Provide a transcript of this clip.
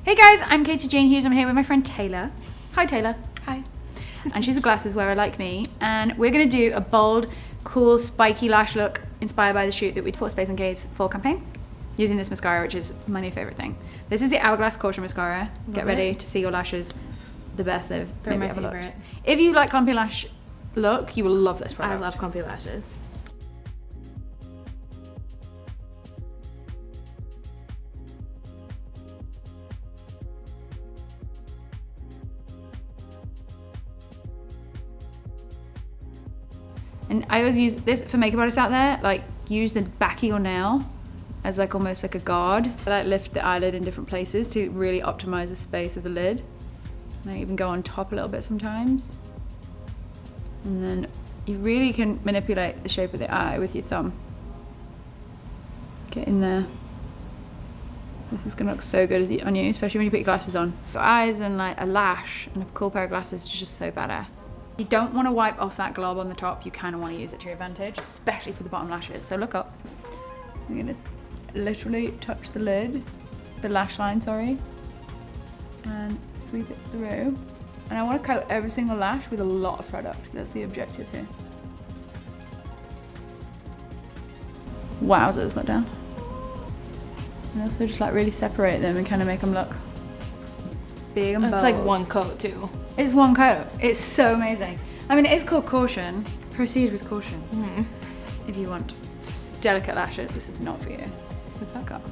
Hey guys, I'm Katie Jane Hughes. I'm here with my friend Taylor. Hi Taylor. Hi. And she's a glasses wearer like me. And we're going to do a bold, cool, spiky lash look inspired by the shoot that we did for Space & K's fall campaign. Using this mascara, which is my new favourite thing. This is the Hourglass Caution Mascara. Get ready to see your lashes the best they've maybe ever looked. If you like clumpy lash look, you will love this product. I love clumpy lashes. And I always use this for makeup artists out there, like use the back of your nail as like almost like a guard. I like lift the eyelid in different places to really optimize the space of the lid. And I even go on top a little bit sometimes. And then you really can manipulate the shape of the eye with your thumb. Get in there. This is gonna look so good on you, especially when you put your glasses on. Your eyes and like a lash and a cool pair of glasses is just so badass. You don't want to wipe off that glob on the top. You kind of want to use it to your advantage, especially for the bottom lashes. So look up. I'm gonna literally touch the lid, the lash line, sorry, and sweep it through. And I want to coat every single lash with a lot of product. That's the objective here. Wowzers, look down. And also just like really separate them and kind of make them look big and bold. It's like one coat too. It's one coat. It's so amazing. I mean, it is called Caution. Proceed with caution. If you want delicate lashes, this is not for you. Look back up.